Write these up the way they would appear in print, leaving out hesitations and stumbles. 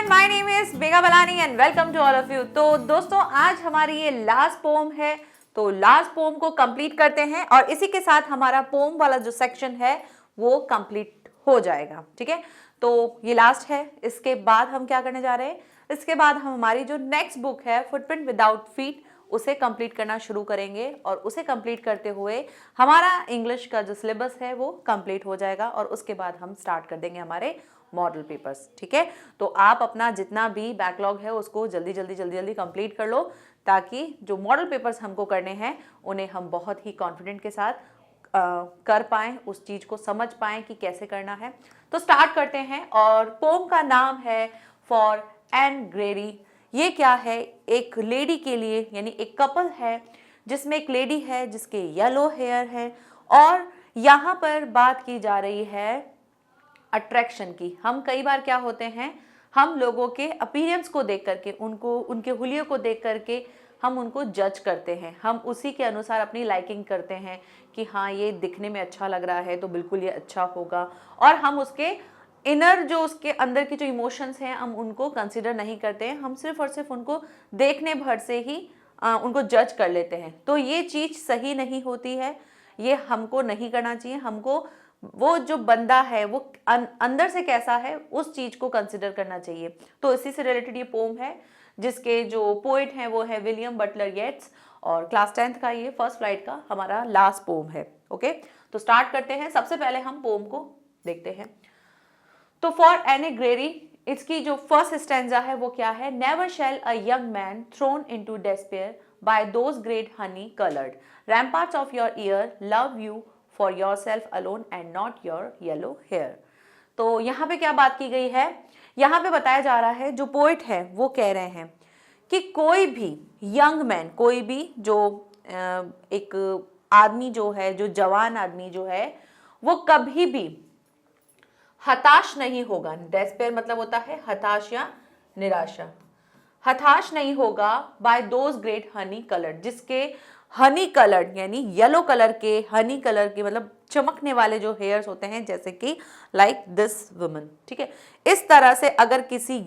Everyone, my name is Bega Balani and welcome to all of you. तो दोस्तों, आज हमारी ये लास्ट पोम है, तो लास्ट पोम को कंप्लीट करते हैं और इसी के साथ हमारा पोम वाला जो सेक्शन है वो कंप्लीट हो जाएगा। ठीक है, तो ये लास्ट है। इसके बाद हम क्या करने जा रहे हैं, इसके बाद हम हमारी जो नेक्स्ट बुक है फुटप्रिंट विदाउट फीट उसे कंप्लीट करना शुरू करेंगे और उसे कंप्लीट करते हुए हमारा इंग्लिश का जो सिलेबस है वो कंप्लीट हो जाएगा और उसके बाद हम स्टार्ट कर देंगे हमारे मॉडल पेपर्स। ठीक है, तो आप अपना जितना भी बैकलॉग है उसको जल्दी कंप्लीट कर लो, ताकि जो मॉडल पेपर्स हमको करने हैं उन्हें हम बहुत ही कॉन्फिडेंट के साथ कर पाएं, उस चीज को समझ पाएं कि कैसे करना है। तो स्टार्ट करते हैं। और पोम का नाम है फॉर एन ग्रेडी। ये क्या है, एक लेडी के लिए, यानी एक कपल है जिसमें एक लेडी है जिसके येलो हेयर है और यहाँ पर बात की जा रही है अट्रैक्शन की। हम कई बार क्या होते हैं, हम लोगों के अपीयरेंस को देख करके, उनको उनके हुलियों को देख करके हम उनको जज करते हैं, हम उसी के अनुसार अपनी लाइकिंग करते हैं कि हाँ ये दिखने में अच्छा लग रहा है तो बिल्कुल ये अच्छा होगा, और हम उसके इनर जो उसके अंदर की जो इमोशंस हैं हम उनको कंसिडर नहीं करते हैं, हम सिर्फ और सिर्फ उनको देखने भर से ही उनको जज कर लेते हैं। तो ये चीज़ सही नहीं होती है, ये हमको नहीं करना चाहिए। हमको वो जो बंदा है वो अंदर से कैसा है उस चीज को कंसिडर करना चाहिए। तो इसी से रिलेटेड ये पोम है, जिसके जो पोइट हैं वो है विलियम बटलर येट्स, और क्लास 10th का ये फर्स्ट फ्लाइट का हमारा लास्ट पोम है। ओके, तो स्टार्ट करते हैं। सबसे पहले हम पोम को देखते हैं। तो फॉर एनी ग्रेरी, इसकी जो फर्स्ट स्टैंजा है वो क्या है, never shall a young man thrown into despair by those great honey coloured ramparts of your ear love you for yourself alone and not your yellow hair। तो यहाँ पे क्या बात की गई है, यहाँ पे बताया जा रहा है, जो पोइट है वो कह रहे हैं कि कोई भी यंग मैन, कोई भी जो एक आदमी जो है, जो जवान आदमी जो है, वो कभी भी हताश नहीं होगा। डेस्पेयर मतलब होता है हताश या निराशा। हताश नहीं होगा by those great honey coloured, जिसके हनी कलर्ड यानी येलो कलर के, हनी कलर के मतलब चमकने वाले जो हेयर्स होते हैं, जैसे कि लाइक दिस वुमन। ठीक है, इस तरह से अगर किसी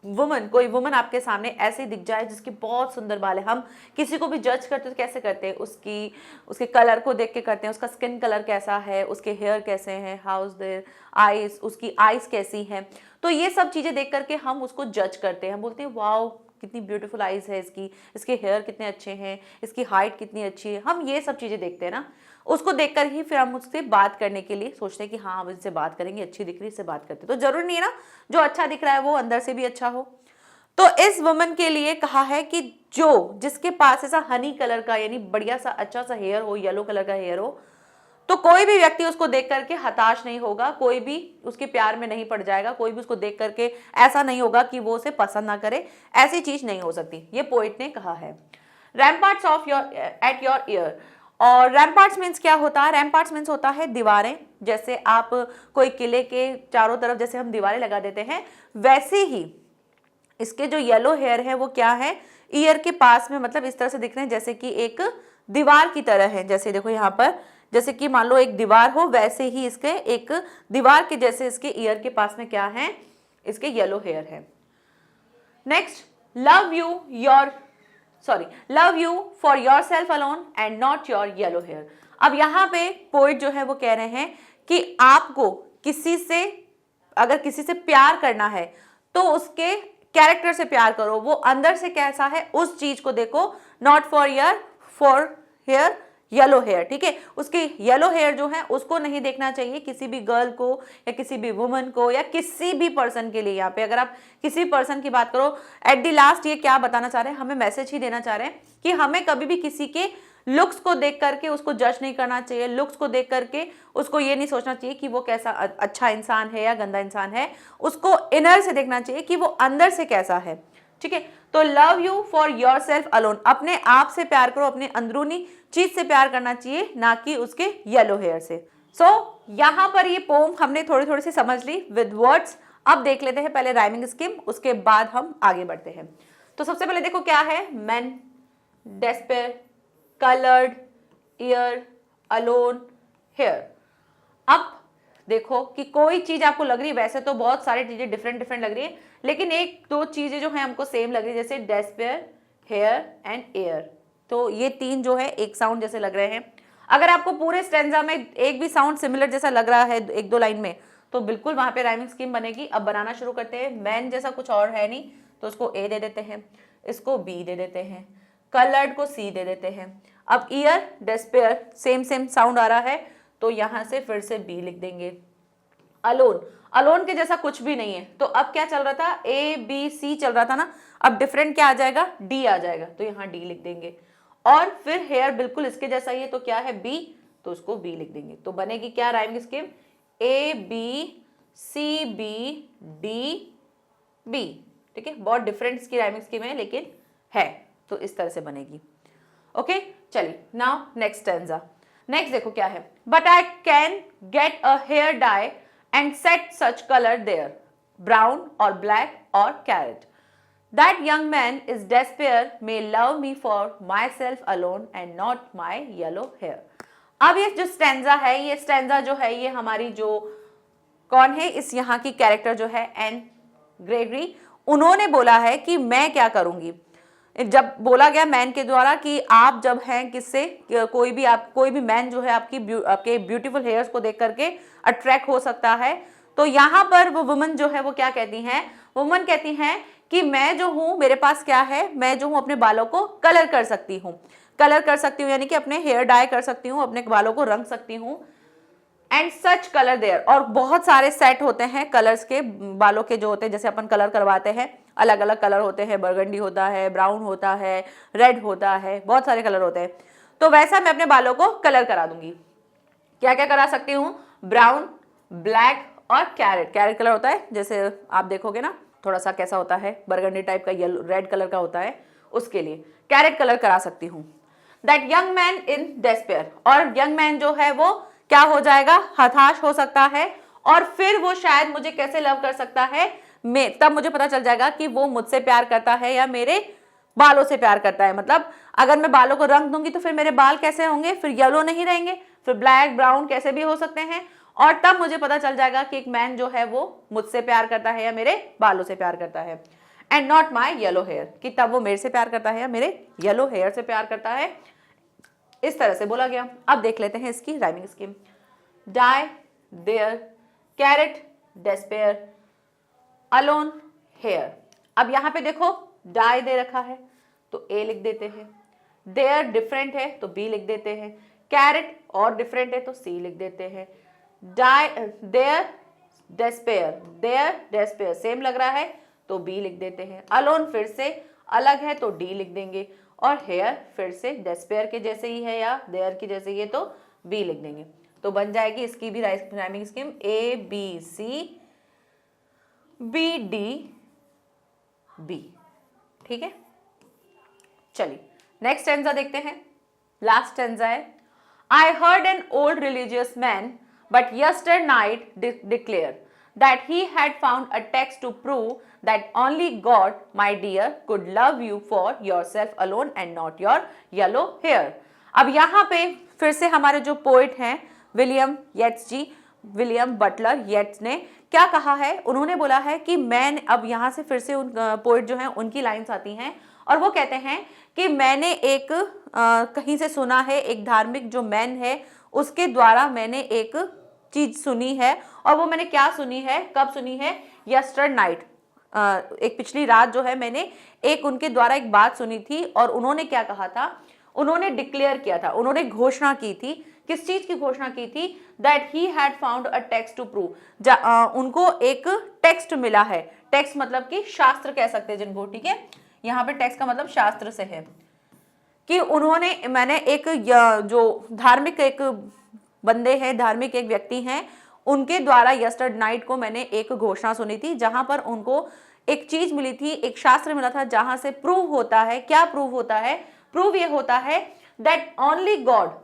वुमन, कोई वुमन आपके सामने ऐसे दिख जाए जिसके बहुत सुंदर बाल है, हम किसी को भी जज करते तो कैसे करते हैं, उसके कलर को देख के करते हैं, उसका स्किन कलर कैसा है, उसके हेयर कैसे हैं, हाउस देयर आईज, उसकी आईज कैसी हैं, तो ये सब चीजें देख करके हम उसको जज करते हैं। हम बोलते हैं वाओ कितनी ब्यूटीफुल आईज है इसकी, इसके हेयर कितने अच्छे हैं, इसकी हाइट कितनी अच्छी है। हम ये सब चीज़ें देखते हैं ना, उसको देखकर ही फिर हम उससे बात करने के लिए सोचते हैं कि हाँ हम इससे बात करेंगे, अच्छी दिख रही है, इससे बात करते। तो जरूरी नहीं है ना जो अच्छा दिख रहा है वो अंदर से भी अच्छा हो। तो इस वुमन के लिए कहा है कि जिसके पास ऐसा हनी कलर का यानी बढ़िया सा अच्छा सा हेयर हो, येलो कलर का हेयर हो, तो कोई भी व्यक्ति उसको देख करके हताश नहीं होगा, कोई भी उसके प्यार में नहीं पड़ जाएगा, कोई भी उसको देख करके ऐसा नहीं होगा कि वो उसे पसंद ना करे, ऐसी चीज नहीं हो सकती, ये पोइट ने कहा है। Ramparts of your at your ear, और रैम्पार्ट्स मीन्स क्या होता है, रैम्पार्ट्स मीन्स होता है दीवारें। जैसे आप कोई किले के चारों तरफ जैसे हम दीवारें लगा देते हैं, वैसे ही इसके जो येलो हेयर है वो क्या है, ईयर के पास में, मतलब इस तरह से दिख रहे हैं जैसे कि एक दीवार की तरह है। जैसे देखो यहाँ पर, जैसे कि मान लो एक दीवार हो, वैसे ही इसके एक दीवार के जैसे इसके ईयर के पास में क्या है, इसके येलो हेयर है। Next, love you for yourself alone and not your yellow hair. अब यहाँ पे पोइट जो है वो कह रहे हैं कि आपको अगर किसी से प्यार करना है तो उसके कैरेक्टर से प्यार करो, वो अंदर से कैसा है उस चीज को देखो, not for hair yellow hair. ठीक है, उसके येलो हेयर जो है उसको नहीं देखना चाहिए किसी भी गर्ल को या किसी भी वुमन को या किसी भी पर्सन के लिए। यहाँ पे अगर आप किसी पर्सन की बात करो, एट द लास्ट ये क्या बताना चाह रहे हैं, हमें मैसेज ही देना चाह रहे हैं कि हमें कभी भी किसी के लुक्स को देख करके उसको जज नहीं करना चाहिए, लुक्स को देख करके उसको ये नहीं सोचना चाहिए कि वो कैसा अच्छा इंसान है या गंदा इंसान है, उसको इनर से देखना चाहिए कि वो अंदर से कैसा है। ठीक है, तो love you for yourself alone, अपने आप से प्यार करो, अपने अंदरूनी चीज से प्यार करना चाहिए, ना कि उसके येलो हेयर से। सो यहाँ पर ये पोम हमने थोड़ी सी समझ ली विद वर्ड्स। अब देख लेते हैं पहले राइमिंग स्कीम, उसके बाद हम आगे बढ़ते हैं। तो सबसे पहले देखो क्या है, man, despair, coloured, ear, alone, hair. अब देखो कि कोई चीज आपको लग रही है, वैसे तो बहुत सारी चीजें डिफरेंट डिफरेंट लग रही है, लेकिन एक दो चीजें जो है हमको सेम लग रही है, जैसे डेस्पेयर, हेयर एंड एयर। तो ये तीन जो है एक साउंड जैसे लग रहे हैं। अगर आपको पूरे स्टेंजा में एक भी साउंड सिमिलर जैसा लग रहा है एक दो लाइन में, तो बिल्कुल वहां पे राइमिंग स्कीम बनेगी। अब बनाना शुरू करते हैं। मैन जैसा कुछ और है नहीं, तो उसको ए दे देते हैं, इसको बी दे देते हैं, कलर्ड को सी दे देते हैं। अब ear, despair, same same sound आ रहा है, तो यहां से फिर से बी लिख देंगे। अलोन, अलोन के जैसा कुछ भी नहीं है, तो अब क्या चल रहा था, ए बी सी चल रहा था ना, अब डिफरेंट क्या आ जाएगा, डी आ जाएगा, तो यहाँ डी लिख देंगे। और फिर हेयर बिल्कुल इसके जैसा ही है, तो क्या है बी, तो उसको बी लिख देंगे। तो बनेगी क्या rhyming scheme, A B C B D B. ठीक है, बहुत डिफरेंट इसकी राइमिंग स्कीम है, लेकिन है, तो इस तरह से बनेगी। ओके, चलिए नाउ नेक्स्ट स्टैंजा। नेक्स्ट देखो क्या है, but I can get a hair dye and set such colour there, brown और ब्लैक और carrot. That young man is despair, may love me for myself alone and not my yellow hair. अब ये जो stanza है, ये stanza जो है, ये हमारी जो कौन है, इस यहाँ की कैरेक्टर जो है एन ग्रेगरी, उन्होंने बोला है कि मैं क्या करूंगी। जब बोला गया मैन के द्वारा कि आप जब हैं किससे, कोई भी मैन जो है आपके ब्यूटीफुल हेयर्स को देख करके अट्रैक्ट हो सकता है, तो यहाँ पर वो वुमन जो है वो क्या कहती हैं, वुमन कहती हैं कि मैं जो हूँ, मेरे पास क्या है, मैं जो हूँ अपने बालों को कलर कर सकती हूँ, यानी कि अपने हेयर डाई कर सकती हूँ, अपने बालों को रंग सकती हूँ। एंड सच कलर देयर, और बहुत सारे सेट होते हैं कलर्स के, बालों के जो होते हैं, जैसे अपन कलर करवाते हैं, अलग अलग कलर होते हैं, बरगंडी होता है, ब्राउन होता है, रेड होता है, बहुत सारे कलर होते हैं। तो वैसा मैं अपने बालों को कलर करा दूंगी। क्या क्या करा सकती हूँ, ब्राउन, ब्लैक और कैरेट कलर होता है, जैसे आप देखोगे ना थोड़ा सा कैसा होता है, बरगंडी टाइप का, येलो रेड कलर का होता है, उसके लिए कैरेट कलर करा सकती हूँ। That young man in despair, और यंग मैन जो है वो क्या हो जाएगा, हताश हो सकता है, और फिर वो शायद मुझे कैसे लव कर सकता है, तब मुझे पता चल जाएगा कि वो मुझसे प्यार करता है या मेरे बालों से प्यार करता है। मतलब अगर मैं बालों को रंग दूंगी तो फिर मेरे बाल कैसे होंगे, फिर येलो नहीं रहेंगे, फिर ब्लैक ब्राउन कैसे भी हो सकते हैं, और तब मुझे पता चल जाएगा कि एक मैन जो है वो मुझसे प्यार करता है या मेरे बालों से प्यार करता है। And not my yellow hair, कि तब वो मेरे से प्यार करता है या मेरे येलो हेयर से प्यार करता है। इस तरह से बोला गया। अब देख लेते हैं इसकी rhyming scheme. Dye, there, carrot, despair, alone, hair. अब यहाँ पे देखो डाई दे रखा है तो ए लिख देते हैं, देयर डिफरेंट है तो बी लिख देते हैं, कैरेट और डिफरेंट है तो सी लिख देते हैं, डाई देयर डेस्पेयर सेम लग रहा है तो बी लिख देते हैं, अलोन फिर से अलग है तो डी लिख देंगे, और हेयर फिर से डेस्पेयर के जैसे ही है या देयर की जैसे ही है तो बी लिख देंगे। तो बन जाएगी इसकी भी rhyming scheme A B C B D B. ठीक है, चलिए नेक्स्ट स्टैंजा देखते हैं। लास्ट स्टैंजा है, I heard an old religious man but yesterday night declared that he had found a text to prove that only God, my dear, could love you for yourself alone and not your yellow hair. अब यहाँ पे फिर से हमारे जो poet हैं William Butler येट्स ने क्या कहा है, उन्होंने बोला है कि मैं, अब यहाँ से फिर से उन पोइट जो हैं उनकी लाइन्स आती हैं, और वो कहते हैं कि मैंने एक कहीं से सुना है, एक धार्मिक जो मैन है उसके द्वारा मैंने एक चीज सुनी है, और वो मैंने क्या सुनी है, कब सुनी है, यस्टरडे नाइट, एक पिछली रात जो है मैंने एक उनके द्वारा एक बात सुनी थी, और उन्होंने क्या कहा था, उन्होंने डिक्लेयर किया था, उन्होंने घोषणा की थी, किस चीज की घोषणा की थी, that he had found a text to prove, उनको एक टेक्स्ट मिला है, टेक्स्ट मतलब कि शास्त्र कह सकते हैं जिनको, ठीक है, यहाँ पे टेक्स्ट का मतलब शास्त्र से है, कि मैंने एक जो धार्मिक एक बंदे हैं, धार्मिक एक व्यक्ति हैं, उनके द्वारा यस्टरडे नाइट को मैंने एक घोषणा सुनी थी, जहां पर उनको एक चीज मिली थी, एक शास्त्र मिला था, जहां से प्रूव होता है, क्या प्रूव होता है, प्रूव ये होता है that only God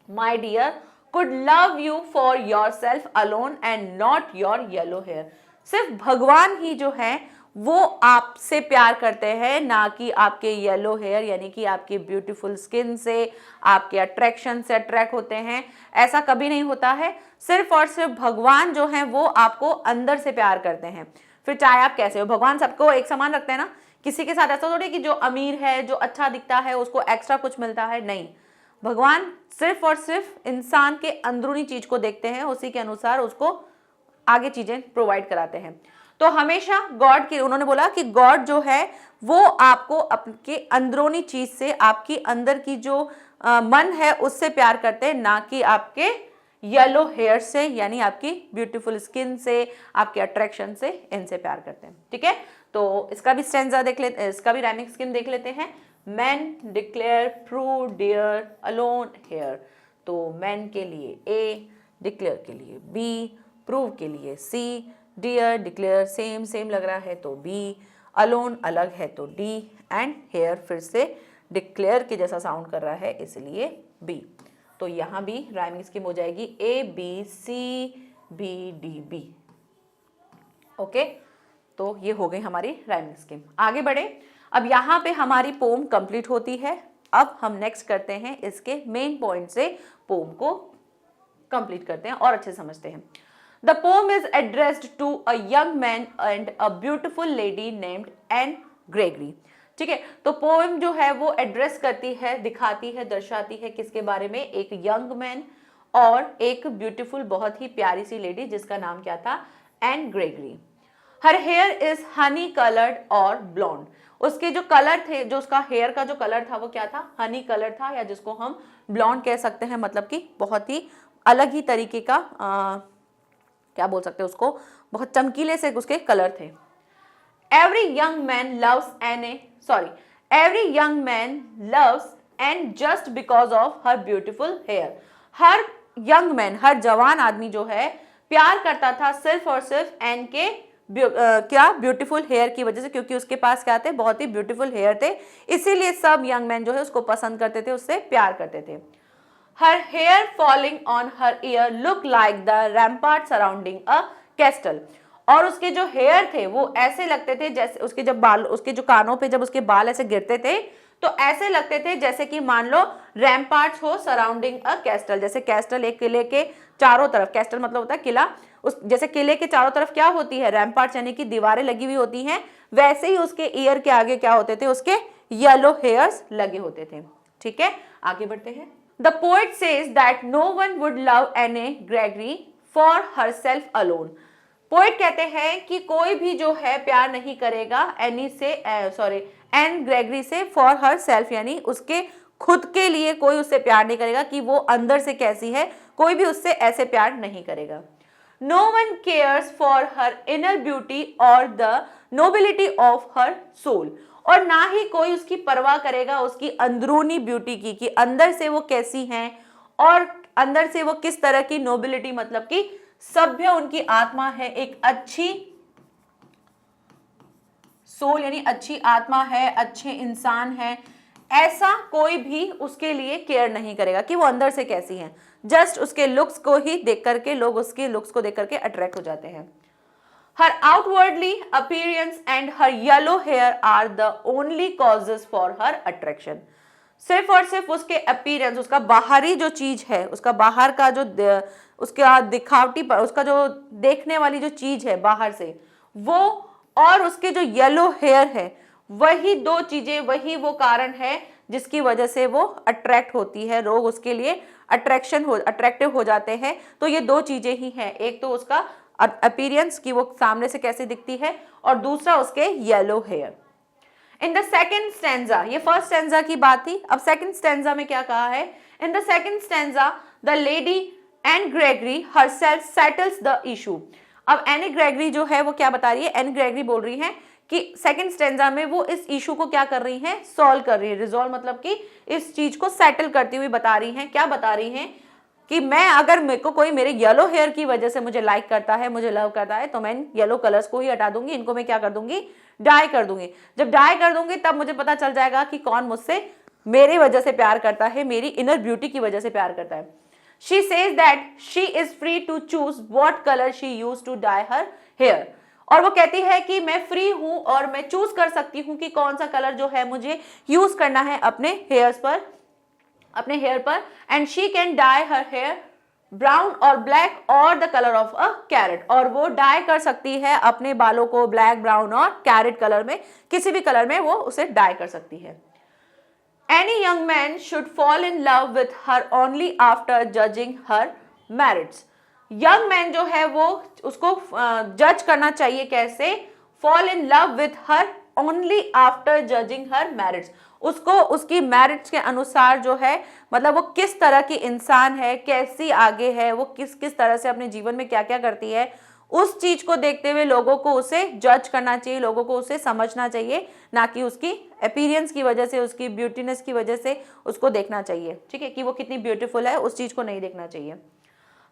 my dear could love you for yourself alone and not your yellow hair. सिर्फ भगवान ही जो है वो आपसे प्यार करते हैं, ना कि आपके येलो हेयर यानी कि आपकी ब्यूटीफुल स्किन से, आपके अट्रैक्शन से अट्रैक्ट होते हैं। ऐसा कभी नहीं होता है। सिर्फ और सिर्फ भगवान जो है वो आपको अंदर से प्यार करते हैं। फिर चाहे आप कैसे हो, भगवान सबको एक समान रखते हैं ना। किसी के साथ ऐसा थोड़ी कि जो अमीर है, जो अच्छा दिखता है, उसको एक्स्ट्रा कुछ मिलता है, नहीं। भगवान सिर्फ और सिर्फ इंसान के अंदरूनी चीज को देखते हैं, उसी के अनुसार उसको आगे चीजें प्रोवाइड कराते हैं। तो हमेशा गॉड की, उन्होंने बोला कि गॉड जो है वो आपको आपके अंदरूनी चीज से, आपकी अंदर की जो मन है उससे प्यार करते हैं, ना कि आपके येलो हेयर से यानी आपकी ब्यूटीफुल स्किन से, आपके अट्रैक्शन से, इनसे प्यार करते हैं। ठीक है, तो इसका भी स्टैंजा देख लेते, इसका भी राइमिंग स्कीम देख लेते हैं। Man declare prove dear alone hair. तो मैन के लिए ए, डिक्लेयर के लिए बी, प्रूव के लिए सी, डियर डिक्लेयर सेम सेम लग रहा है तो बी, अलोन अलग है तो डी, एंड हेयर फिर से डिक्लेयर के जैसा साउंड कर रहा है इसलिए बी। तो यहाँ भी राइमिंग स्कीम हो जाएगी A B C B D B. Okay, तो ये हो गई हमारी राइमिंग स्कीम। आगे बढ़े, अब यहाँ पे हमारी पोम कंप्लीट होती है। अब हम नेक्स्ट करते हैं इसके मेन पॉइंट से पोम को कंप्लीट करते हैं और अच्छे समझते हैं। The poem is addressed to a young man and a beautiful lady named Anne Gregory। ठीक है, तो पोएम जो है वो एड्रेस करती है, दिखाती है, दर्शाती है किसके बारे में, एक यंग मैन और एक ब्यूटीफुल बहुत ही प्यारी सी लेडी जिसका नाम क्या था, Anne Gregory. Her hair is honey coloured और ब्लॉन्ड। उसके जो कलर थे, जो उसका हेयर का जो कलर था वो क्या था, हनी कलर था, या जिसको हम ब्लॉन्ड कह सकते हैं, मतलब कि बहुत ही अलग ही तरीके का क्या बोल सकते हैं उसको, बहुत चमकीले से उसके कलर थे। Every young man loves and just because of her beautiful hair. हर यंग मैन, हर जवान आदमी जो है प्यार करता था सिर्फ और सिर्फ एन के क्या ब्यूटीफुल हेयर की वजह से, क्योंकि उसके पास क्या थे, बहुत ही ब्यूटीफुल हेयर थे, इसीलिए सब यंग मैन जो है उसको पसंद करते थे, उससे प्यार करते थे। Her hair falling on her ear look like the rampart surrounding a castle। और उसके जो हेयर थे वो ऐसे लगते थे जैसे उसके जब बाल, उसके जो कानों पे जब उसके बाल ऐसे गिरते थे तो ऐसे लगते थे जैसे कि मान लो रैम्पार्ट्स हो सराउंडिंग अ कैस्टल। जैसे कैस्टल एक किले के चारों तरफ, कैस्टल मतलब होता है किला, उस जैसे किले के चारों तरफ क्या होती है, रैम्पार्ट्स यानी कि दीवारें लगी हुई होती हैं, वैसे ही उसके ईयर के आगे क्या होते थे, उसके येलो हेयर्स लगे होते थे। ठीक है, आगे बढ़ते हैं। The poet says that no one would love Anne Gregory for herself alone। Poet कहते हैं कि कोई भी जो है प्यार नहीं करेगा एन ग्रेगरी से फॉर हर सेल्फ, यानी उसके खुद के लिए कोई उससे प्यार नहीं करेगा कि वो अंदर से कैसी है, कोई भी उससे ऐसे प्यार नहीं करेगा। No one cares for her inner beauty or the nobility of her soul। और ना ही कोई उसकी परवाह करेगा उसकी अंदरूनी ब्यूटी की, कि अंदर से वो कैसी हैं और अंदर से वो किस तरह की नोबिलिटी, मतलब कि सभ्य उनकी आत्मा है, एक अच्छी सोल यानी अच्छी आत्मा है, अच्छे इंसान है, ऐसा कोई भी उसके लिए केयर नहीं करेगा कि वो अंदर से कैसी है। जस्ट उसके लुक्स को ही देख करके लोग उसके लुक्स को देख करके अट्रैक्ट हो जाते हैं। Her outwardly appearance and her yellow hair are the only causes for her attraction। सिर्फ और सिर्फ उसके अपीयरेंस, उसका बाहरी जो चीज है, उसका बाहर का जो उसका दिखावटी पर, उसका जो देखने वाली जो चीज है बाहर से, वो और उसके जो येलो हेयर है, वही दो चीजें, वही वो कारण है जिसकी वजह से वो अट्रैक्ट होती है, लोग उसके लिए अट्रैक्टिव हो जाते हैं। तो ये दो चीजें ही हैं, एक तो उसका अपीयरेंस की वो सामने से कैसे दिखती है, और दूसरा उसके yellow hair. In the second stanza, ये फर्स्ट स्टैंजा की बात थी, अब सेकेंड स्टैंजा में क्या कहा है, in the second stanza the lady Anne Gregory herself settles the issue. अब एन ग्रेगरी जो है वो क्या बता रही है, एन ग्रेगरी बोल रही है कि सेकेंड स्टैंजा में वो इस इशू को क्या कर रही है, सॉल्व कर रही है, रिजॉल्व मतलब कि इस चीज को सेटल करती हुई बता रही है। क्या बता रही है कि मैं, अगर मेरे को कोई मेरे येलो हेयर की वजह से मुझे लाइक करता है, मुझे लव करता है, तो मैं इन येलो कलर्स को ही हटा दूंगी, इनको मैं क्या कर दूंगी, डाई कर दूंगी। जब डाई कर दूंगी तब मुझे पता चल जाएगा कि कौन मुझसे मेरी वजह से प्यार करता है, मेरी इनर ब्यूटी की वजह से प्यार करता है। She says that she is free to choose what color she used to dye her hair। और वो कहती है कि मैं फ्री हूं और मैं चूज कर सकती हूं कि कौन सा कलर जो है मुझे यूज करना है अपने हेयर पर and she can dye her hair brown और ब्लैक और the colour of a carrot, और वो डाई कर सकती है अपने बालों को ब्लैक, ब्राउन और कैरेट कलर में, किसी भी कलर में वो उसे डाई कर सकती है। Any young man should fall in love with her only after judging her merits. Young man जो है वो उसको जज करना चाहिए कैसे? Fall in love with her only after judging her merits. उसको उसकी मेरिट्स के अनुसार जो है, मतलब वो किस तरह की इंसान है, कैसी आगे है, वो किस किस तरह से अपने जीवन में क्या क्या करती है, उस चीज को देखते हुए लोगों को उसे जज करना चाहिए, लोगों को उसे समझना चाहिए, ना कि उसकी अपीयरेंस की वजह से, उसकी ब्यूटीनेस की वजह से उसको देखना चाहिए। ठीक है, कि वो कितनी ब्यूटीफुल है, उस चीज को नहीं देखना चाहिए।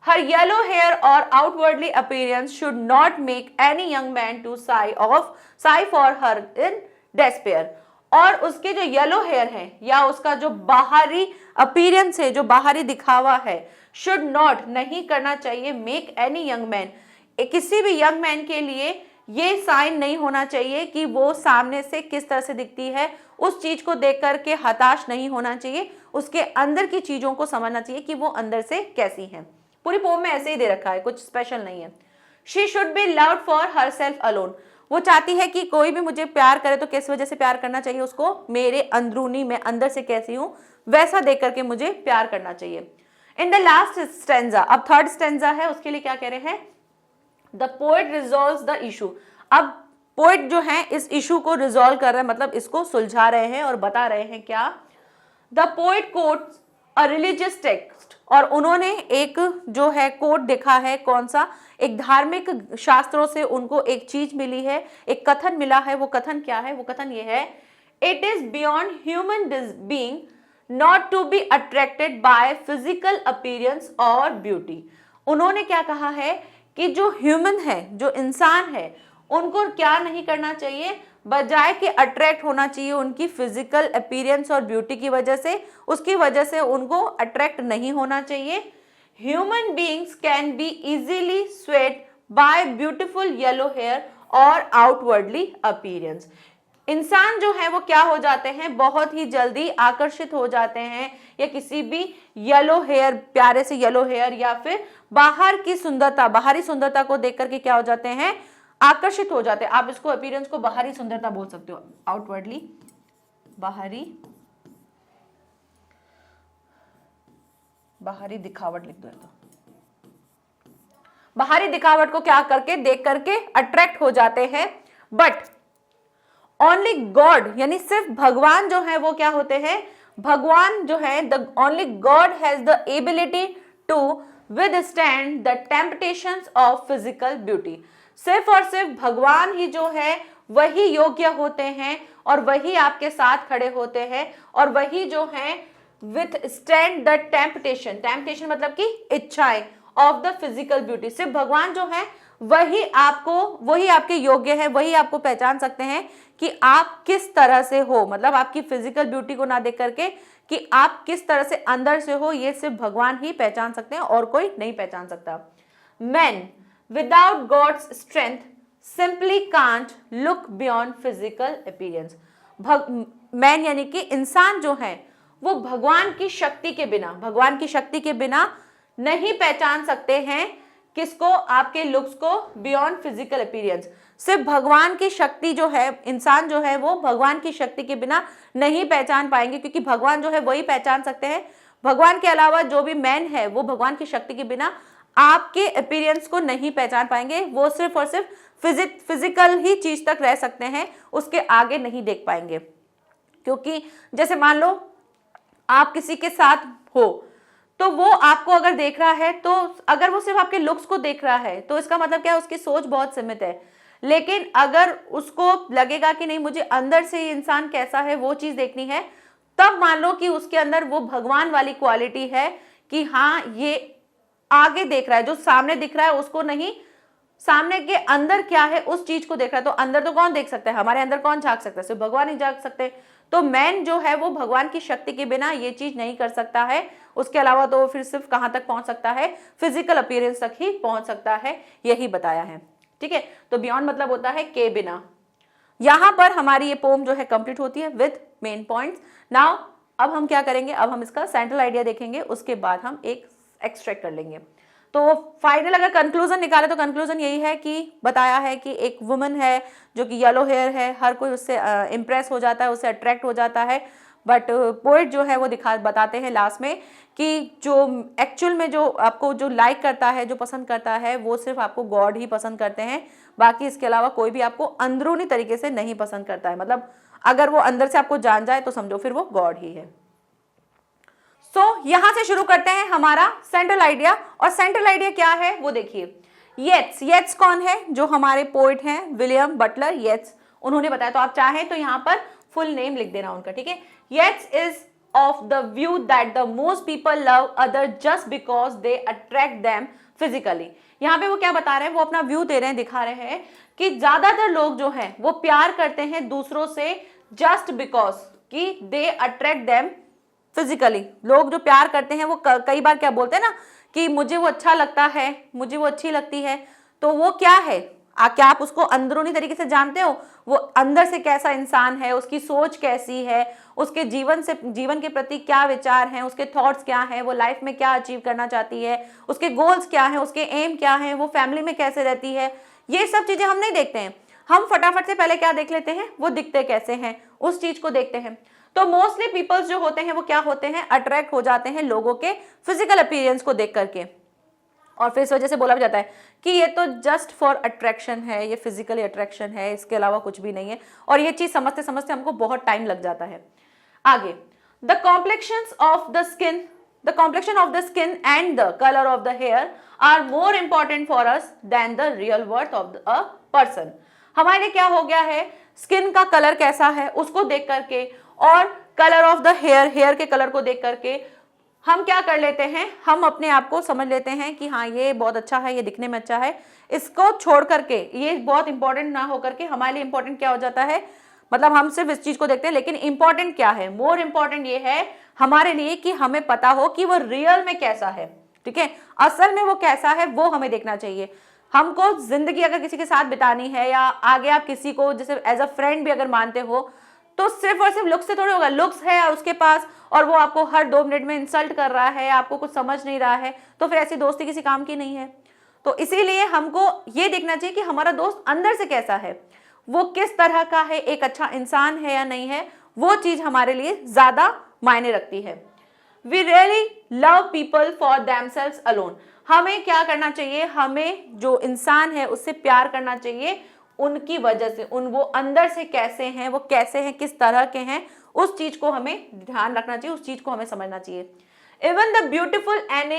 हर येलो हेयर और outwardly appearance should not make any young man to sigh for her in despair. और उसके जो येलो हेयर है या उसका जो बाहरी अपीयरेंस है, जो बाहरी दिखावा है, शुड नॉट नहीं करना चाहिए मेक एनी यंग मैन, किसी भी यंग मैन के लिए ये साइन नहीं होना चाहिए कि वो सामने से किस तरह से दिखती है, उस चीज को देख करके हताश नहीं होना चाहिए, उसके अंदर की चीजों को समझना चाहिए कि वो अंदर से कैसी है। पूरी पोम में ऐसे ही दे रखा है, कुछ स्पेशल नहीं है। She should be loved for her self alone. वो चाहती है कि कोई भी मुझे प्यार करे तो किस वजह से प्यार करना चाहिए, उसको मेरे अंदरूनी, मैं अंदर से कैसी हूं वैसा देख करके मुझे प्यार करना चाहिए। इन द लास्ट स्टेंजा, अब थर्ड स्टेंजा है, उसके लिए क्या कह रहे हैं? The poet resolves the issue. अब पोएट जो है इस इशू को रिजॉल्व कर रहे हैं, मतलब इसको सुलझा रहे हैं और बता रहे हैं क्या? The poet quotes a religious text, और उन्होंने एक जो है कोट देखा है, कौन सा? एक धार्मिक शास्त्रों से उनको एक चीज मिली है, एक कथन मिला है। वो कथन क्या है? वो कथन ये है, it is beyond human being not to be attracted by physical appearance और ब्यूटी। उन्होंने क्या कहा है कि जो ह्यूमन है, जो इंसान है, उनको क्या नहीं करना चाहिए, बजाय कि अट्रैक्ट होना चाहिए उनकी फिजिकल अपीयरेंस और ब्यूटी की वजह से, उसकी वजह से उनको अट्रैक्ट नहीं होना चाहिए। Human beings can be easily swayed by beautiful yellow hair और आउटवर्डली अपीयरेंस। इंसान जो है वो क्या हो जाते हैं, बहुत ही जल्दी आकर्षित हो जाते हैं, या किसी भी येलो हेयर, प्यारे से येलो हेयर, या फिर बाहर की सुंदरता, बाहरी सुंदरता को देख करके क्या हो जाते हैं, आकर्षित हो जाते हैं। आप इसको अपीयरेंस को बाहरी सुंदरता बोल सकते हो, आउटवर्डली बाहरी दिखावट लिख दो। तो बाहरी दिखावट को क्या करके देख करके अट्रैक्ट हो जाते हैं। बट ओनली गॉड, यानी सिर्फ भगवान जो है वो क्या होते हैं, भगवान जो है, the only God has the ability to withstand the temptations of physical beauty. सिर्फ और सिर्फ भगवान ही जो है वही योग्य होते हैं और वही आपके साथ खड़े होते हैं, और वही जो है विथस्टैंड द टेम्पटेशन, टेम्पटेशन मतलब कि इच्छाएं, ऑफ द फिजिकल ब्यूटी। सिर्फ भगवान जो है वही आपके योग्य है, वही आपको पहचान सकते हैं कि आप किस तरह से हो, मतलब आपकी फिजिकल ब्यूटी को ना देख करके कि आप किस तरह से अंदर से हो, ये सिर्फ भगवान ही पहचान सकते हैं और कोई नहीं पहचान सकता। Man without God's strength simply can't look beyond physical appearance. Man यानी कि इंसान जो है वो भगवान की शक्ति के बिना नहीं पहचान सकते हैं किसको, आपके लुक्स को, बियॉन्ड फिजिकल अपीयरेंस। सिर्फ भगवान की शक्ति जो है, इंसान जो है वो भगवान की शक्ति के बिना नहीं पहचान पाएंगे, क्योंकि भगवान जो है वही पहचान सकते हैं। भगवान के अलावा जो भी मैन है वो भगवान की शक्ति के बिना आपके अपीयरेंस को नहीं पहचान पाएंगे। वो सिर्फ और सिर्फ फिजिकल ही चीज तक रह सकते हैं, उसके आगे नहीं देख पाएंगे। क्योंकि जैसे मान लो आप किसी के साथ हो, तो वो आपको अगर देख रहा है, तो अगर वो सिर्फ आपके लुक्स को देख रहा है तो इसका मतलब क्या है, उसकी सोच बहुत सीमित है। लेकिन अगर उसको लगेगा कि नहीं, मुझे अंदर से ये इंसान कैसा है वो चीज देखनी है, तब मान लो कि उसके अंदर वो भगवान वाली क्वालिटी है कि हाँ ये आगे देख रहा है, जो सामने दिख रहा है उसको नहीं, सामने के अंदर क्या है उस चीज को देख रहा है। तो अंदर तो कौन देख सकता है, हमारे अंदर कौन झांक सकता है, सिर्फ भगवान ही झांक सकते हैं। तो मैन जो है वो भगवान की शक्ति के बिना ये चीज नहीं कर सकता है। उसके अलावा तो फिर सिर्फ कहां तक पहुंच सकता है, फिजिकल अपीयरेंस तक ही पहुंच सकता है, यही बताया है। ठीक है, तो बियॉन्ड मतलब होता है के बिना। यहां पर हमारी ये पोम जो है कंप्लीट होती है विद मेन पॉइंट्स। नाउ अब हम क्या करेंगे, अब हम इसका सेंट्रल आइडिया देखेंगे, उसके बाद हम एक एक्सट्रैक्ट कर लेंगे। तो फाइनल अगर कंक्लूजन निकाले तो कंक्लूजन यही है कि बताया है कि एक वुमन है जो कि येलो हेयर है, हर कोई उससे इम्प्रेस हो जाता है, उससे अट्रैक्ट हो जाता है, बट पोएट जो है वो बताते हैं लास्ट में कि जो एक्चुअल में जो आपको जो लाइक करता है, जो पसंद करता है, वो सिर्फ आपको गॉड ही पसंद करते हैं, बाकी इसके अलावा कोई भी आपको अंदरूनी तरीके से नहीं पसंद करता है। मतलब अगर वो अंदर से आपको जान जाए तो समझो फिर वो गॉड ही है। यहां से शुरू करते हैं हमारा सेंट्रल आइडिया। और सेंट्रल आइडिया क्या है वो देखिए, येट्स। येट्स कौन है? जो हमारे पोइट हैं विलियम बटलर येट्स, उन्होंने बताया। तो आप चाहें तो यहां पर फुल नेम लिख देना उनका, ठीक है। Yeats is of the view that the most people love other just because they attract them physically. यहां पे वो क्या बता रहे हैं, वो अपना व्यू दे रहे हैं, दिखा रहे हैं कि ज्यादातर लोग जो हैं वो प्यार करते हैं दूसरों से जस्ट बिकॉज कि दे अट्रैक्ट देम फिजिकली। लोग जो प्यार करते हैं वो कई बार क्या बोलते हैं ना कि मुझे वो अच्छा लगता है, मुझे वो अच्छी लगती है। तो वो क्या है, क्या आप उसको अंदरूनी तरीके से जानते हो? वो अंदर से कैसा इंसान है, उसकी सोच कैसी है, उसके जीवन के प्रति क्या विचार हैं, उसके थॉट्स क्या हैं, वो लाइफ में क्या अचीव करना चाहती है, उसके गोल्स क्या हैं, उसके एम क्या हैं, वो फैमिली में कैसे रहती है, ये सब चीजें हम नहीं देखते हैं। हम फटाफट से पहले क्या देख लेते हैं, वो दिखते कैसे हैं, उस चीज को देखते हैं। तो मोस्टली पीपल्स जो होते हैं वो क्या होते हैं, अट्रैक्ट हो जाते हैं लोगों के फिजिकल अपीयरेंस को देख करके। और फिर इस वजह से बोला भी जाता है कि ये तो जस्ट फॉर अट्रैक्शन है, ये फिजिकली अट्रैक्शन है, इसके अलावा कुछ भी नहीं है। और ये चीज समझते समझते हमको बहुत टाइम लग जाता है। आगे, the complexion of the skin and the colour of the hair are more important for us than the real worth of a person. हमारे लिए क्या हो गया है, स्किन का कलर कैसा है उसको देख करके और कलर ऑफ द हेयर के कलर को देख करके हम क्या कर लेते हैं, हम अपने आप को समझ लेते हैं कि हाँ ये बहुत अच्छा है, ये दिखने में अच्छा है। इसको छोड़ करके, ये बहुत इंपॉर्टेंट ना हो करके हमारे लिए इंपॉर्टेंट क्या हो जाता है, मतलब हम सिर्फ इस चीज को देखते हैं, लेकिन इंपॉर्टेंट क्या है, मोर इंपॉर्टेंट ये है हमारे लिए कि हमें पता हो कि वो रियल में कैसा है, ठीक है, असल में वो कैसा है, वो हमें देखना चाहिए। हमको जिंदगी अगर किसी के साथ बितानी है या आगे आप किसी को जैसे एज अ फ्रेंड भी अगर मानते हो तो सिर्फ और सिर्फ लुक्स से थोड़ी होगा। लुक्स है उसके पास और वो आपको हर 2 मिनट में इंसल्ट कर रहा है, आपको कुछ समझ नहीं रहा है, तो फिर ऐसी दोस्ती किसी काम की नहीं है। तो इसीलिए हमको ये देखना चाहिए कि हमारा दोस्त अंदर से कैसा है, वो किस तरह का है, एक अच्छा इंसान है या नहीं है, वो चीज हमारे लिए ज्यादा मायने रखती है। We really love people for themselves alone. हमें क्या करना चाहिए, हमें जो इंसान है उससे प्यार करना चाहिए उनकी वजह से, वो अंदर से कैसे हैं, वो कैसे हैं, किस तरह के हैं, उस चीज को हमें ध्यान रखना चाहिए, उस चीज को हमें समझना चाहिए। Even the beautiful and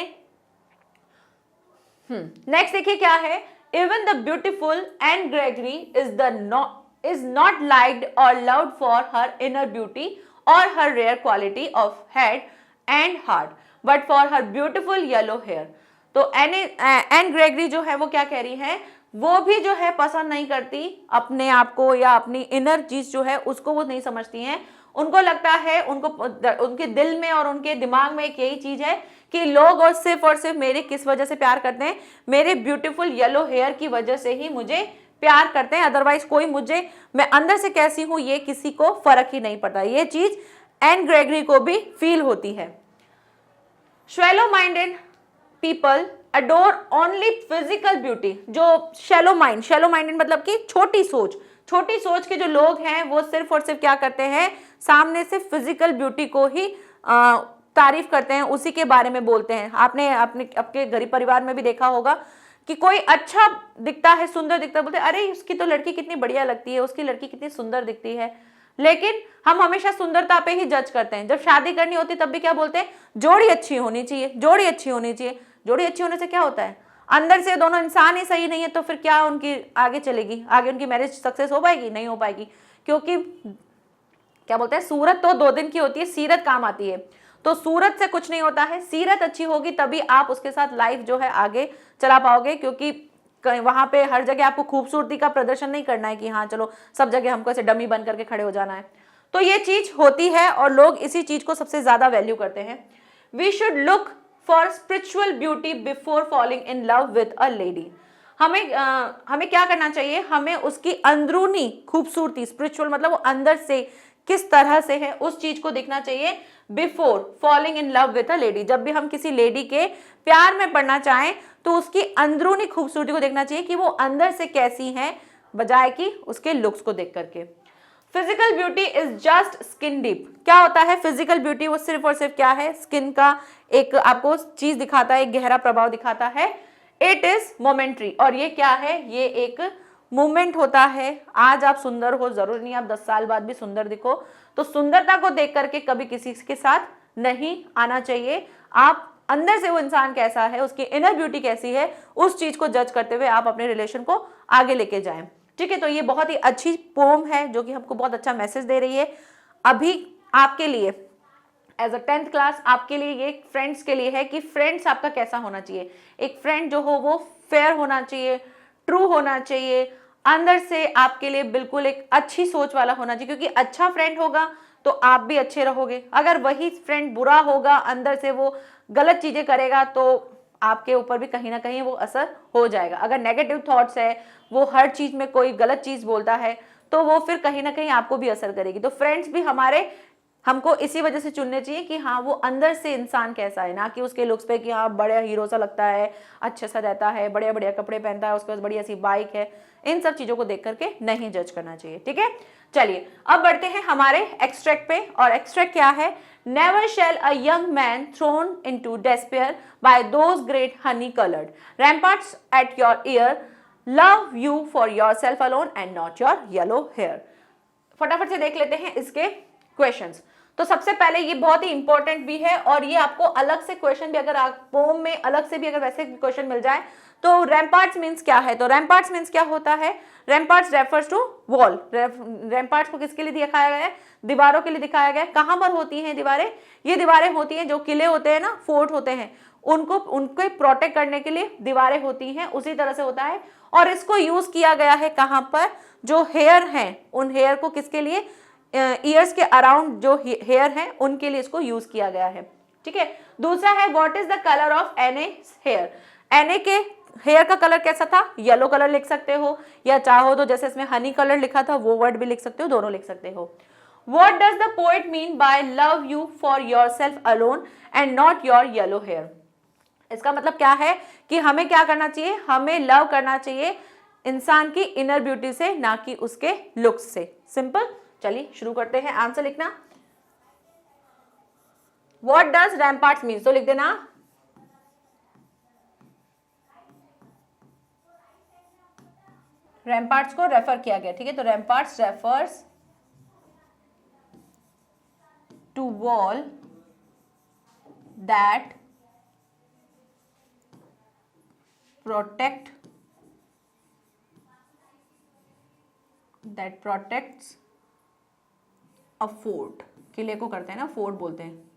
next देखिए क्या है, even the beautiful and Gregory is not liked और loved for her inner beauty और her rare quality of head and heart but for her beautiful yellow hair. तो Anne Gregory जो है वो क्या कह रही है, वो भी जो है पसंद नहीं करती अपने आप को या अपनी इनर चीज जो है उसको वो नहीं समझती हैं। उनको लगता है, उनके दिल में और उनके दिमाग में एक यही चीज है कि लोग और सिर्फ मेरे किस वजह से प्यार करते हैं, मेरे ब्यूटीफुल येलो हेयर की वजह से ही मुझे प्यार करते हैं, अदरवाइज कोई मैं अंदर से कैसी हूं ये किसी को फर्क ही नहीं पड़ता। ये चीज एन ग्रेगरी को भी फील होती है। Shallow minded people adore only physical beauty. जो शैलो माइंडेड मतलब कि छोटी सोच के जो लोग हैं वो सिर्फ और सिर्फ क्या करते हैं, सामने से फिजिकल ब्यूटी को ही तारीफ करते हैं, उसी के बारे में बोलते हैं। आपने आपके गरीब परिवार में भी देखा होगा कि कोई अच्छा दिखता है, सुंदर दिखता है, बोलते अरे उसकी तो लड़की कितनी बढ़िया लगती है, उसकी लड़की कितनी सुंदर दिखती है। लेकिन हम हमेशा सुंदरता पे ही जज करते हैं। जब शादी करनी होती तब भी क्या बोलते हैं, जोड़ी अच्छी होनी चाहिए, जोड़ी अच्छी होनी चाहिए। जोड़ी अच्छी होने से क्या होता है, अंदर से दोनों इंसान ही सही नहीं है तो फिर क्या उनकी आगे चलेगी, आगे उनकी मैरिज सक्सेस हो पाएगी, नहीं हो पाएगी। क्योंकि क्या बोलते हैं, सूरत तो 2 दिन की होती है, सीरत काम आती है। तो सूरत से कुछ नहीं होता है, सीरत अच्छी होगी तभी आप उसके साथ लाइफ जो है आगे चला पाओगे। क्योंकि वहां पे हर जगह आपको खूबसूरती का प्रदर्शन नहीं करना है कि हाँ चलो सब जगह हमको ऐसे डमी बन करके खड़े हो जाना है। तो ये चीज होती है और लोग इसी चीज को सबसे ज्यादा वैल्यू करते हैं। We should look for spiritual beauty before falling in love with a lady. हमें क्या करना चाहिए, हमें उसकी अंदरूनी खूबसूरती, स्पिरिचुअल मतलब वो अंदर से किस तरह से है उस चीज को देखना चाहिए before falling in love with a lady. जब भी हम किसी लेडी के प्यार में पड़ना चाहें तो उसकी अंदरूनी खूबसूरती को देखना चाहिए कि वो अंदर से कैसी है, बजाय कि उसके लुक्स को देख करके। Physical beauty is just skin deep. क्या होता है फिजिकल ब्यूटी, वो सिर्फ और सिर्फ क्या है, स्किन का एक आपको चीज दिखाता है, एक गहरा प्रभाव दिखाता है। इट इज मोमेंट्री, और ये क्या है, ये एक मूवमेंट होता है। आज आप सुंदर हो, जरूरी नहीं आप 10 साल बाद भी सुंदर दिखो। तो सुंदरता को देख करके कभी किसी के साथ नहीं आना चाहिए। आप अंदर से वो इंसान कैसा है, उसकी इनर ब्यूटी कैसी है, उस चीज को जज करते हुए आप अपने रिलेशन को आगे लेके जाएं। ठीक है, तो ये बहुत ही अच्छी पोम है जो कि हमको बहुत अच्छा मैसेज दे रही है। अभी आपके लिए एज अ 10th क्लास आपके लिए ये फ्रेंड्स के लिए है कि फ्रेंड्स आपका कैसा होना चाहिए। एक फ्रेंड जो हो वो फेयर होना चाहिए, ट्रू होना चाहिए, अंदर से आपके लिए बिल्कुल एक अच्छी सोच वाला होना चाहिए, क्योंकि अच्छा फ्रेंड होगा तो आप भी अच्छे रहोगे। अगर वही फ्रेंड बुरा होगा, अंदर से वो गलत चीजें करेगा, तो आपके ऊपर भी कहीं ना कहीं वो असर हो जाएगा। अगर नेगेटिव थॉट्स है, वो हर चीज में कोई गलत चीज बोलता है, तो वो फिर कहीं ना कहीं आपको भी असर करेगी। तो फ्रेंड्स भी हमारे हमको इसी वजह से चुनने चाहिए कि हाँ वो अंदर से इंसान कैसा है, ना कि उसके लुक्स पे कि हाँ बड़ा हीरो सा लगता है, अच्छे सा रहता है, बढ़िया बढ़िया कपड़े पहनता है, उसके पास बढ़िया सी बाइक है। इन सब चीजों को देख करके नहीं जज करना चाहिए। ठीक है, चलिए अब बढ़ते हैं हमारे एक्सट्रैक्ट पे। और एक्सट्रैक्ट क्या है, never shall a young man thrown into despair by those great honey coloured ramparts at your ear, love you for yourself alone and not your yellow hair. फटाफट से देख लेते हैं इसके क्वेश्चंस। तो सबसे पहले ये बहुत ही इंपॉर्टेंट भी है, और ये आपको अलग से क्वेश्चन भी, अगर आप पोम में अलग से भी अगर वैसे क्वेश्चन मिल जाए तो रैम्पार्ट्स मींस क्या है। तो रैम्पार्ट्स मींस क्या होता है, रैम्पार्ट्स रेफर्स टू वॉल। रैम्पार्ट्स को किसके लिए दिखाया गया है, दीवारों के लिए दिखाया गया है। कहां पर होती हैं दीवारें, ये दीवारें होती हैं जो किले होते हैं ना, फोर्ट होते हैं, उनको प्रोटेक्ट करने के लिए दीवारें होती हैं, उसी तरह से होता है। और इसको यूज किया गया है कहां पर, जो हेयर हैं उन हेयर को किसके लिए, ईयर्स के अराउंड जो हेयर हैं उनके लिए इसको यूज किया गया है। ठीक है, दूसरा है what is the colour of एने हेयर। एने के हेयर का कलर कैसा था, येलो कलर लिख सकते हो, या चाहो तो जैसे इसमें हनी कलर लिखा था वो वर्ड भी लिख सकते हो, दोनों लिख सकते हो। What does the poet mean by love you for yourself alone and not your yellow hair. इसका मतलब क्या है कि हमें क्या करना चाहिए, हमें लव करना चाहिए इंसान की इनर ब्यूटी से, ना कि उसके लुक्स से। सिंपल। चलिए शुरू करते हैं, आंसर लिखना। व्हाट डज रैम्पार्ट्स मीन, तो लिख देना रैम्पार्ट्स को रेफर किया गया। ठीक है, तो ramparts refers to wall that protects a fort. किले को करते हैं ना फोर्ट बोलते हैं।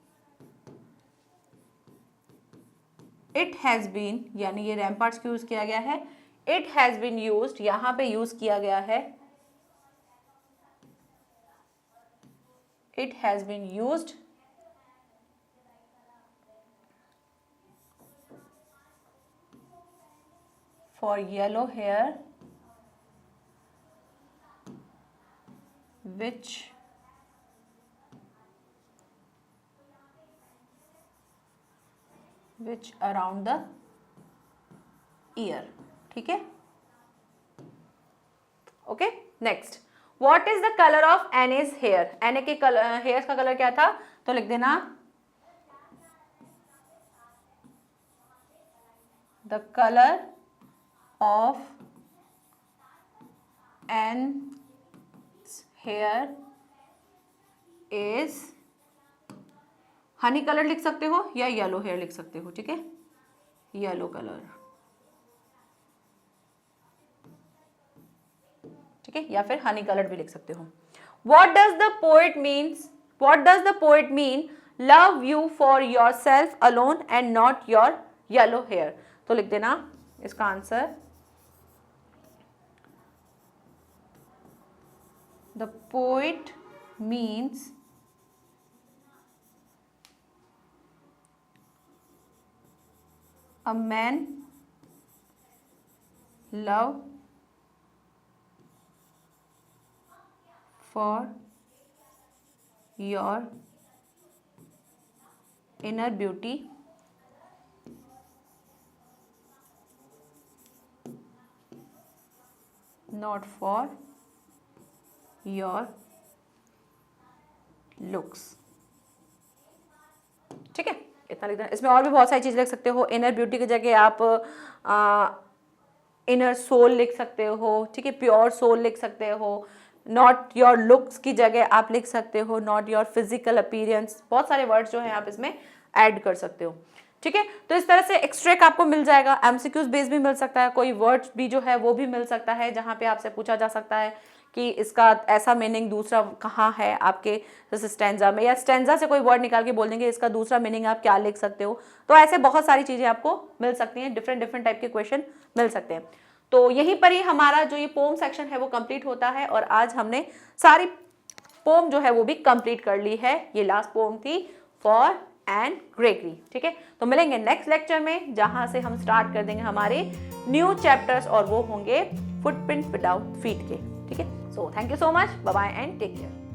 इट हैज बीन, यानी ये रैम्पार्ट्स को यूज किया गया है। इट हैज बीन यूज्ड, यहां पे यूज किया गया है। It has been used for yellow hair which around the ear। ठीक है, okay. Next, what is the colour of Anne's hair. Anne के हेयर का कलर क्या था, तो लिख देना the colour of Anne's hair is, honey colour लिख सकते हो या येलो हेयर लिख सकते हो। ठीक है, येलो कलर। ठीक है, या फिर हनी कलर भी लिख सकते हो। What does the poet means, what does the poet mean love you for yourself alone and not your yellow hair, तो लिख देना इसका answer the poet means a man love for your inner beauty not for your looks. ठीक है, इतना लिख देना। इसमें और भी बहुत सारी चीज़ लिख सकते हो। इनर ब्यूटी की जगह आप इनर सोल लिख सकते हो। ठीक है, प्योर सोल लिख सकते हो। नॉट योर लुक्स की जगह आप लिख सकते हो नॉट योर फिजिकल अपीयरेंस। बहुत सारे वर्ड्स जो हैं आप इसमें ऐड कर सकते हो। ठीक है, तो इस तरह से एक्सट्रैक्ट आपको मिल जाएगा। एमसीक्यूज बेस भी मिल सकता है, कोई वर्ड्स भी जो है वो भी मिल सकता है जहाँ पे आपसे पूछा जा सकता है कि इसका ऐसा मीनिंग दूसरा कहाँ है आपके जैसे स्टैंजा में, या स्टैंजा से कोई वर्ड निकाल के बोल देंगे इसका दूसरा मीनिंग आप क्या लिख सकते हो। तो ऐसे बहुत सारी चीज़ें आपको मिल सकती हैं, डिफरेंट टाइप के क्वेश्चन मिल सकते हैं। तो यहीं पर ही हमारा जो ये पोम सेक्शन है वो कंप्लीट होता है और आज हमने सारी पोम जो है वो भी कंप्लीट कर ली है। ये लास्ट पोम थी फॉर एन ग्रेगरी। ठीक है, तो मिलेंगे नेक्स्ट लेक्चर में जहां से हम स्टार्ट कर देंगे हमारे न्यू चैप्टर्स और वो होंगे फुटप्रिंट विदाउट फीट के। ठीक है, so thank you so much, bye bye and take care.